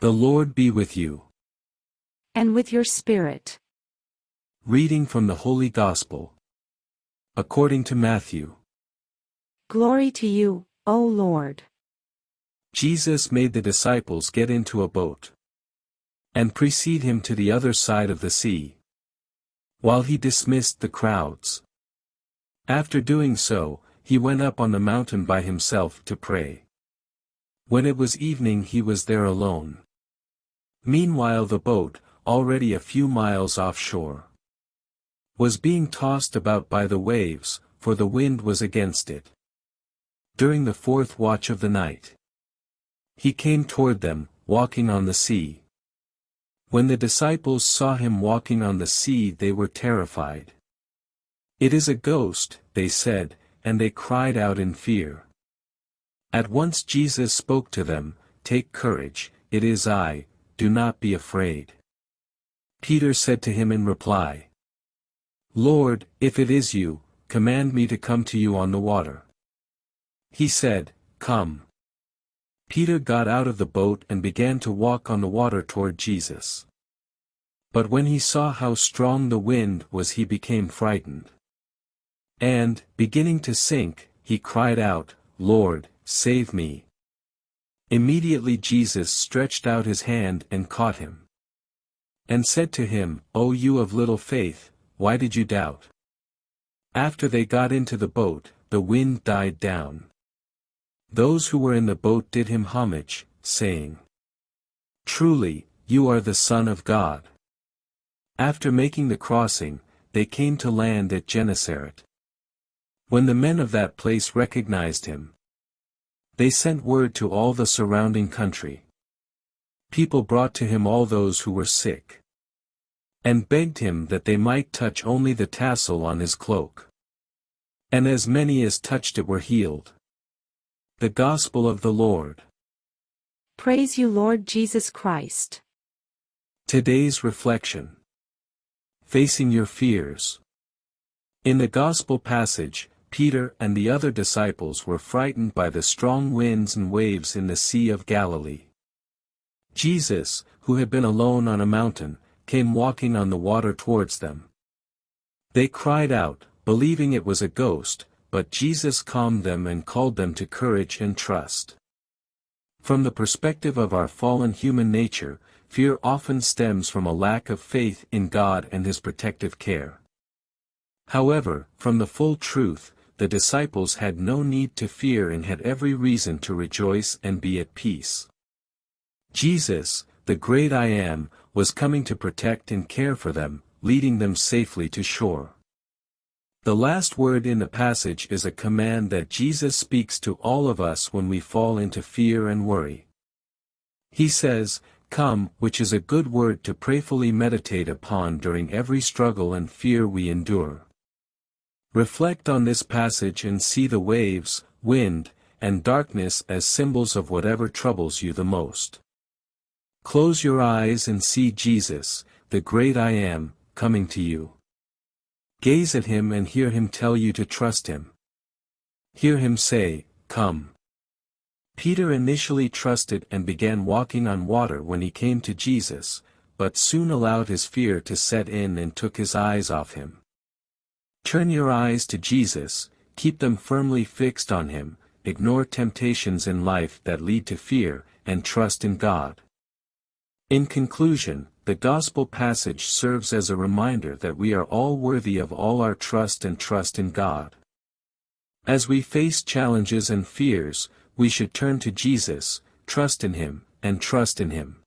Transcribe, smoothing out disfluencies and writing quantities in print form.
The Lord be with you. And with your spirit. Reading from the Holy Gospel according to Matthew. Glory to you, O Lord. Jesus made the disciples get into a boat and precede him to the other side of the sea, while he dismissed the crowds. After doing so, he went up on the mountain by himself to pray. When it was evening, he was there alone. Meanwhile the boat, already a few miles offshore, was being tossed about by the waves, for the wind was against it. During the fourth watch of the night, he came toward them, walking on the sea. When the disciples saw him walking on the sea, they were terrified. "It is a ghost," they said, and they cried out in fear. At once Jesus spoke to them, "Take courage, it is I, do not be afraid." Peter said to him in reply, "Lord, if it is you, command me to come to you on the water." He said, "Come." Peter got out of the boat and began to walk on the water toward Jesus. But when he saw how strong the wind was, he became frightened. And, beginning to sink, he cried out, "Lord, save me." Immediately Jesus stretched out his hand and caught him, and said to him, "O you of little faith, why did you doubt?" After they got into the boat, the wind died down. Those who were in the boat did him homage, saying, "Truly, you are the Son of God." After making the crossing, they came to land at Gennesaret. When the men of that place recognized him, they sent word to all the surrounding country. People brought to him all those who were sick, and begged him that they might touch only the tassel on his cloak. And as many as touched it were healed. The Gospel of the Lord. Praise you, Lord Jesus Christ. Today's reflection. Facing your fears. In the Gospel passage, Peter and the other disciples were frightened by the strong winds and waves in the Sea of Galilee. Jesus, who had been alone on a mountain, came walking on the water towards them. They cried out, believing it was a ghost, but Jesus calmed them and called them to courage and trust. From the perspective of our fallen human nature, fear often stems from a lack of faith in God and His protective care. However, from the full truth, the disciples had no need to fear and had every reason to rejoice and be at peace. Jesus, the great I Am, was coming to protect and care for them, leading them safely to shore. The last word in the passage is a command that Jesus speaks to all of us when we fall into fear and worry. He says, "Come," which is a good word to prayerfully meditate upon during every struggle and fear we endure. Reflect on this passage and see the waves, wind, and darkness as symbols of whatever troubles you the most. Close your eyes and see Jesus, the great I Am, coming to you. Gaze at him and hear him tell you to trust him. Hear him say, "Come." Peter initially trusted and began walking on water when he came to Jesus, but soon allowed his fear to set in and took his eyes off him. Turn your eyes to Jesus, keep them firmly fixed on him, ignore temptations in life that lead to fear, and trust in God. In conclusion, the Gospel passage serves as a reminder that we are all worthy of all our trust and trust in God. As we face challenges and fears, we should turn to Jesus, trust in Him, and trust in Him.